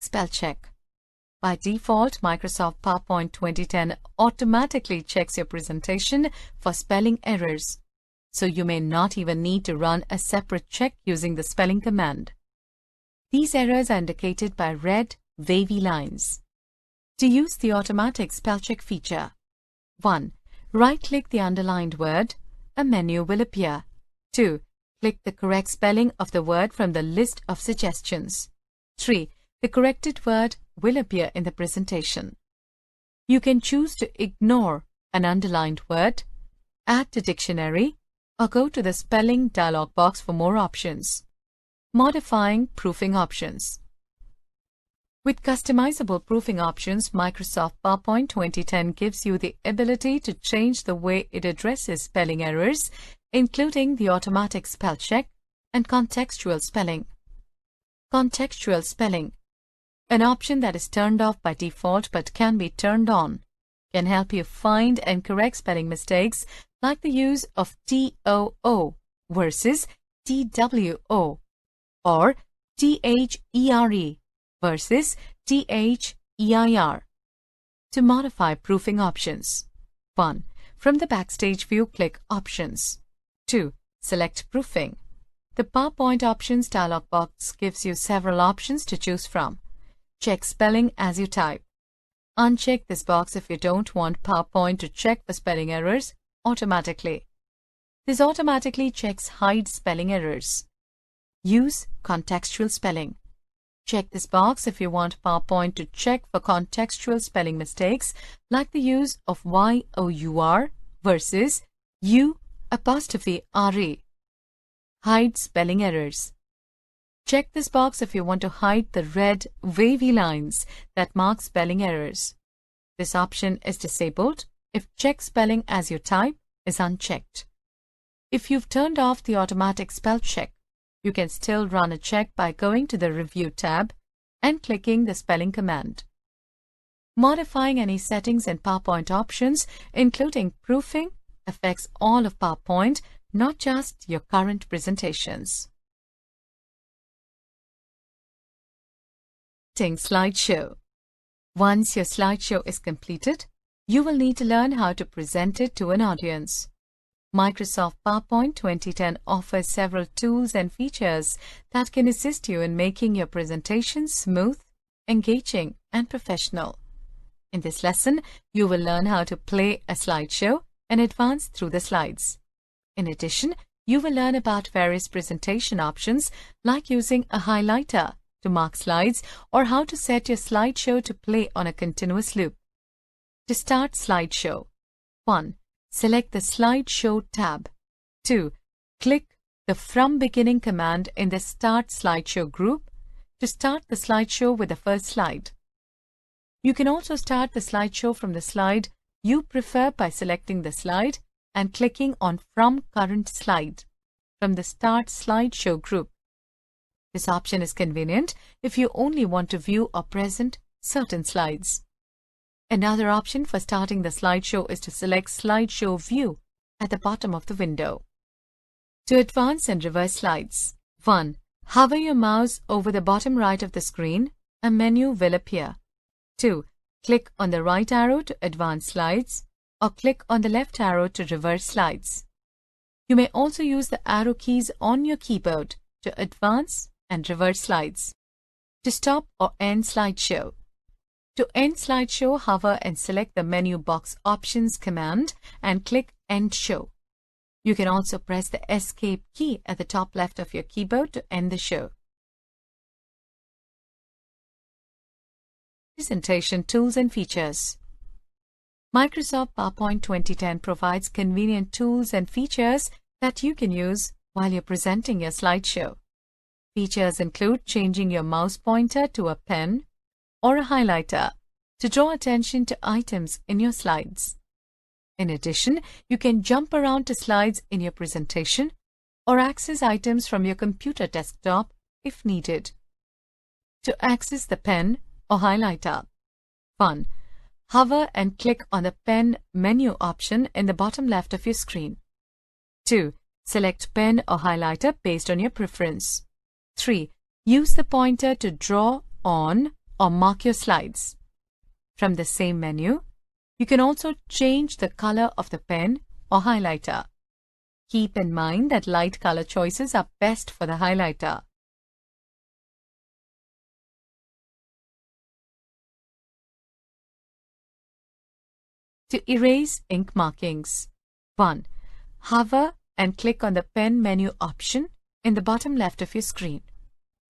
Spell check. By default, Microsoft PowerPoint 2010 automatically checks your presentation for spelling errors, so you may not even need to run a separate check using the spelling command. These errors are indicated by red, wavy lines. To use the automatic spell check feature, 1. Right-click the underlined word. A menu will appear. 2. Click the correct spelling of the word from the list of suggestions. 3. The corrected word will appear in the presentation. You can choose to ignore an underlined word, add to dictionary, or go to the spelling dialog box for more options. Modifying proofing options. With customizable proofing options, Microsoft PowerPoint 2010 gives you the ability to change the way it addresses spelling errors, including the automatic spell check and contextual spelling. Contextual spelling, an option that is turned off by default but can be turned on, can help you find and correct spelling mistakes like the use of TOO versus TWO or THERE versus THEIR. To modify proofing options, 1. From the Backstage view, click Options. 2. Select Proofing. The PowerPoint Options dialog box gives you several options to choose from. Check spelling as you type. Uncheck this box if you don't want PowerPoint to check for spelling errors automatically. This automatically checks hide spelling errors. Use contextual spelling. Check this box if you want PowerPoint to check for contextual spelling mistakes like the use of YOUR versus U''RE. Hide spelling errors. Check this box if you want to hide the red, wavy lines that mark spelling errors. This option is disabled if Check Spelling as you type is unchecked. If you've turned off the automatic spell check, you can still run a check by going to the Review tab and clicking the spelling command. Modifying any settings in PowerPoint options, including proofing, affects all of PowerPoint, not just your current presentations. Slideshow. Once your slideshow is completed, you will need to learn how to present it to an audience. Microsoft PowerPoint 2010 offers several tools and features that can assist you in making your presentation smooth, engaging, and professional. In this lesson, you will learn how to play a slideshow and advance through the slides. In addition, you will learn about various presentation options like using a highlighter to mark slides or how to set your slideshow to play on a continuous loop. To start slideshow, 1. Select the Slideshow tab. 2. Click the From Beginning command in the Start Slideshow group to start the slideshow with the first slide. You can also start the slideshow from the slide you prefer by selecting the slide and clicking on From Current Slide from the Start Slideshow group. This option is convenient if you only want to view or present certain slides. Another option for starting the slideshow is to select Slideshow View at the bottom of the window. To advance and reverse slides, 1. Hover your mouse over the bottom right of the screen. A menu will appear. 2. Click on the right arrow to advance slides or click on the left arrow to reverse slides. You may also use the arrow keys on your keyboard to advance and reverse slides. To stop or end slideshow. To end slideshow, hover and select the menu box Options command and click End Show. You can also press the Escape key at the top left of your keyboard to end the show. Presentation tools and features. Microsoft PowerPoint 2010 provides convenient tools and features that you can use while you're presenting your slideshow. Features include changing your mouse pointer to a pen or a highlighter to draw attention to items in your slides. In addition, you can jump around to slides in your presentation or access items from your computer desktop if needed. To access the pen or highlighter, 1. Hover and click on the pen menu option in the bottom left of your screen. 2. Select pen or highlighter based on your preference. 3. Use the pointer to draw on or mark your slides. From the same menu, you can also change the color of the pen or highlighter. Keep in mind that light color choices are best for the highlighter. To erase ink markings. 1. Hover and click on the pen menu option in the bottom left of your screen.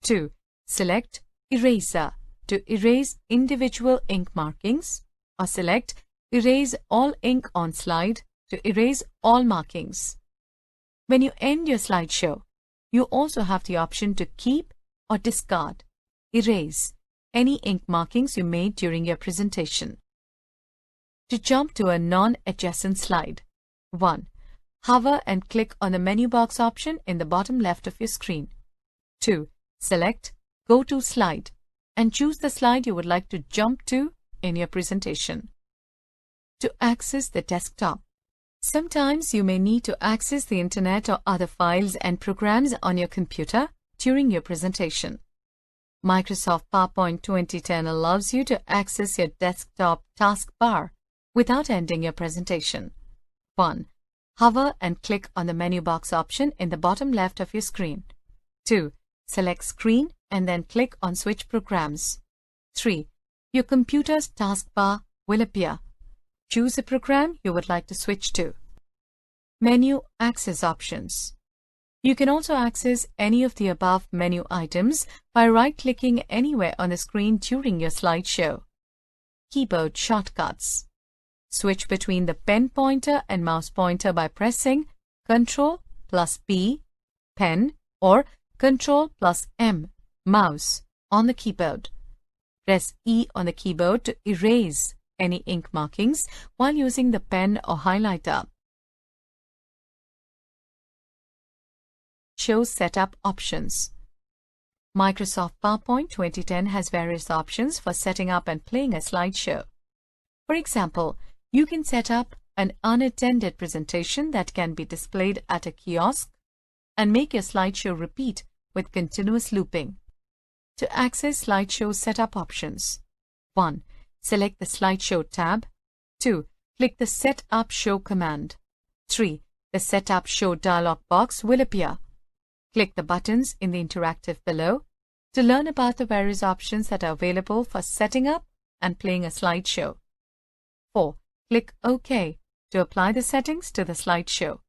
2. Select Eraser to erase individual ink markings, or select Erase all ink on slide to erase all markings. When you end your slideshow, you also have the option to keep or discard, erase any ink markings you made during your presentation. To jump to a non-adjacent slide. 1. Hover and click on the menu box option in the bottom left of your screen. 2. Select Go to Slide and choose the slide you would like to jump to in your presentation. To access the desktop. Sometimes you may need to access the internet or other files and programs on your computer during your presentation. Microsoft PowerPoint 2010 allows you to access your desktop taskbar without ending your presentation. 1. Hover and click on the menu box option in the bottom left of your screen. 2. Select Screen and then click on Switch Programs. 3. Your computer's taskbar will appear. Choose a program you would like to switch to. Menu Access Options. You can also access any of the above menu items by right-clicking anywhere on the screen during your slideshow. Keyboard Shortcuts. Switch between the pen pointer and mouse pointer by pressing Ctrl plus P, pen, or Ctrl plus M, mouse, on the keyboard. Press E on the keyboard to erase any ink markings while using the pen or highlighter. Show setup options. Microsoft PowerPoint 2010 has various options for setting up and playing a slideshow. For example, you can set up an unattended presentation that can be displayed at a kiosk and make your slideshow repeat with continuous looping. To access slideshow setup options. 1. Select the Slideshow tab. 2. Click the Set Up Show command. 3. The Set Up Show dialog box will appear. Click the buttons in the interactive below to learn about the various options that are available for setting up and playing a slideshow. 4. Click OK to apply the settings to the slideshow.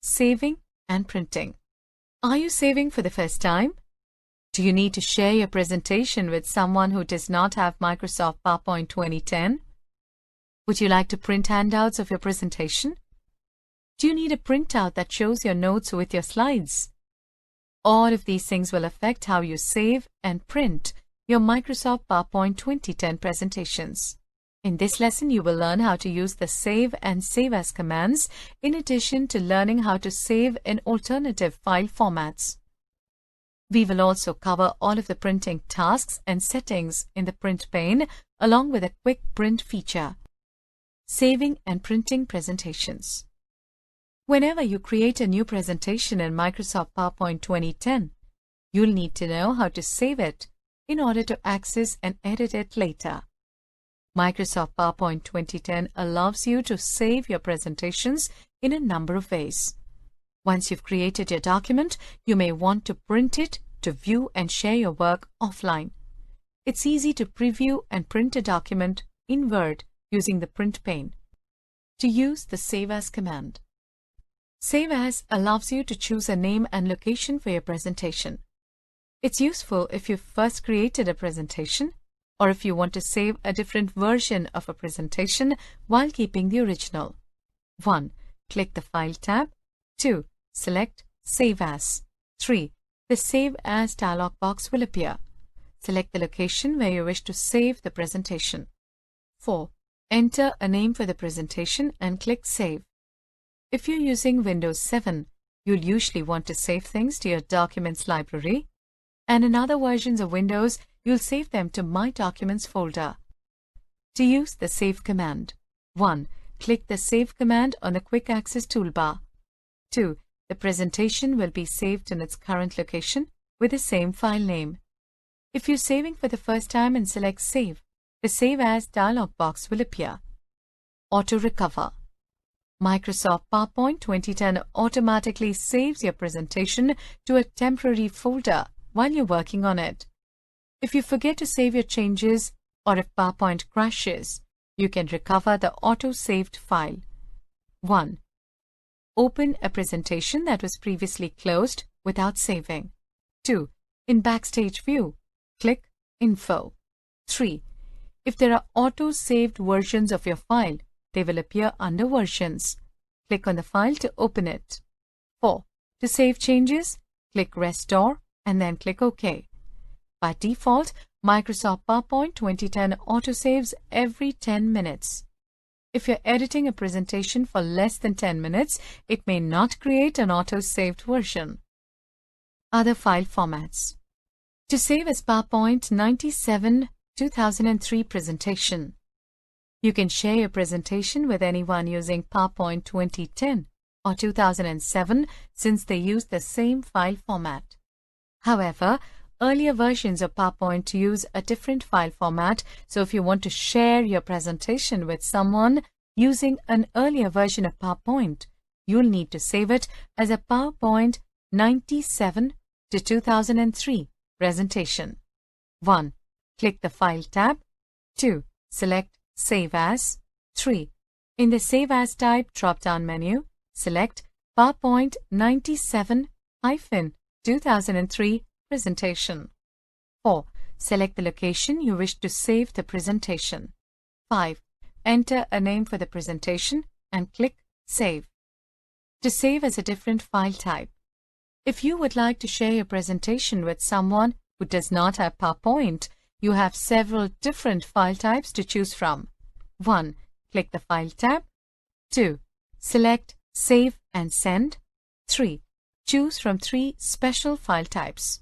Saving and printing. Are you saving for the first time? Do you need to share your presentation with someone who does not have Microsoft PowerPoint 2010? Would you like to print handouts of your presentation? Do you need a printout that shows your notes with your slides? All of these things will affect how you save and print your Microsoft PowerPoint 2010 presentations. In this lesson, you will learn how to use the Save and Save As commands, in addition to learning how to save in alternative file formats. We will also cover all of the printing tasks and settings in the print pane, along with a quick print feature. Saving and printing presentations. Whenever you create a new presentation in Microsoft PowerPoint 2010, you'll need to know how to save it in order to access and edit it later. Microsoft PowerPoint 2010 allows you to save your presentations in a number of ways. Once you've created your document, you may want to print it to view and share your work offline. It's easy to preview and print a document in Word using the print pane. To use the Save As command. Save As allows you to choose a name and location for your presentation. It's useful if you've first created a presentation or if you want to save a different version of a presentation while keeping the original. 1. Click the File tab. 2. Select Save As. 3. The Save As dialog box will appear. Select the location where you wish to save the presentation. 4. Enter a name for the presentation and click Save. If you're using Windows 7, you'll usually want to save things to your Documents library, and in other versions of Windows, you'll save them to My Documents folder. To use the Save command, 1. Click the Save command on the Quick Access toolbar. 2. The presentation will be saved in its current location with the same file name. If you're saving for the first time and select Save, the Save As dialog box will appear. Auto Recover. Microsoft PowerPoint 2010 automatically saves your presentation to a temporary folder while you're working on it. If you forget to save your changes or if PowerPoint crashes, you can recover the auto-saved file. 1. Open a presentation that was previously closed without saving. 2. In Backstage View, click Info. 3. If there are auto-saved versions of your file, they will appear under Versions. Click on the file to open it. 4. To save changes, click Restore and then click OK. By default, Microsoft PowerPoint 2010 autosaves every 10 minutes. If you're editing a presentation for less than 10 minutes, it may not create an auto-saved version. Other file formats. To save as PowerPoint 97/2003 presentation. You can share your presentation with anyone using PowerPoint 2010 or 2007 since they use the same file format. However, earlier versions of PowerPoint use a different file format, so if you want to share your presentation with someone using an earlier version of PowerPoint, you'll need to save it as a PowerPoint 97/2003 presentation. 1. Click the File tab. 2. Select Save As. 3. In the Save As type drop-down menu, select PowerPoint 97/2003 presentation. 4. Select the location you wish to save the presentation. 5. Enter a name for the presentation and click Save. To save as a different file type. If you would like to share your presentation with someone who does not have PowerPoint, you have several different file types to choose from. 1. Click the File tab. 2. Select Save and Send. 3. Choose from 3 special file types.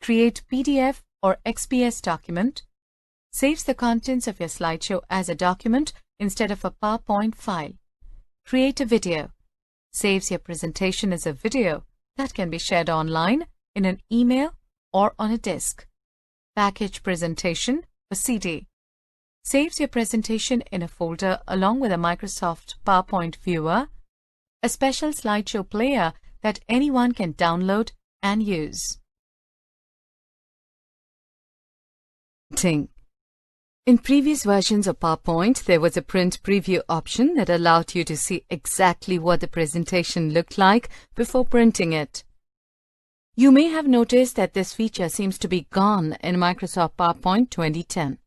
Create PDF or XPS document. Saves the contents of your slideshow as a document instead of a PowerPoint file. Create a video. Saves your presentation as a video that can be shared online, in an email, or on a disk. Package presentation or CD. Saves your presentation in a folder along with a Microsoft PowerPoint viewer, a special slideshow player that anyone can download and use. In previous versions of PowerPoint, there was a print preview option that allowed you to see exactly what the presentation looked like before printing it. You may have noticed that this feature seems to be gone in Microsoft PowerPoint 2010.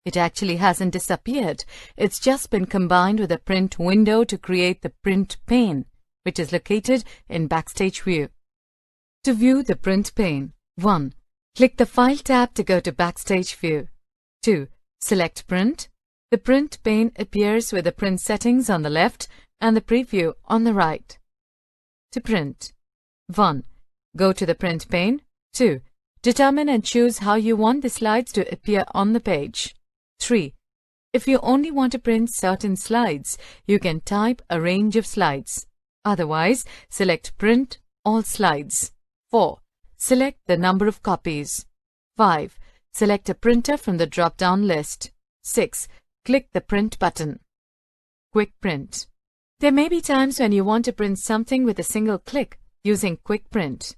It actually hasn't disappeared. It's just been combined with a print window to create the print pane, which is located in Backstage View. To view the print pane, 1. Click the File tab to go to Backstage View. 2. Select Print. The print pane appears with the print settings on the left and the preview on the right. To print, 1. Go to the print pane. 2. Determine and choose how you want the slides to appear on the page. 3. If you only want to print certain slides, you can type a range of slides. Otherwise, select Print All Slides. 4. Select the number of copies. 5. Select a printer from the drop-down list. 6. Click the Print button. Quick Print. There may be times when you want to print something with a single click using Quick Print.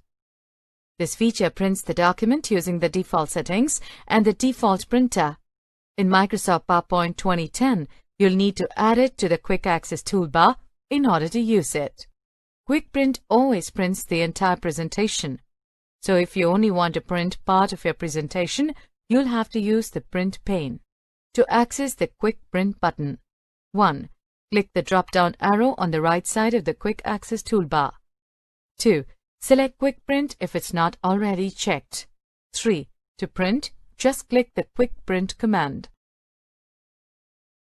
This feature prints the document using the default settings and the default printer. In Microsoft PowerPoint 2010, you'll need to add it to the Quick Access toolbar in order to use it. Quick Print always prints the entire presentation. So if you only want to print part of your presentation, you'll have to use the Print pane. To access the Quick Print button, 1. Click the drop-down arrow on the right side of the Quick Access toolbar. 2. Select Quick Print if it's not already checked. 3. To print, just click the Quick Print command.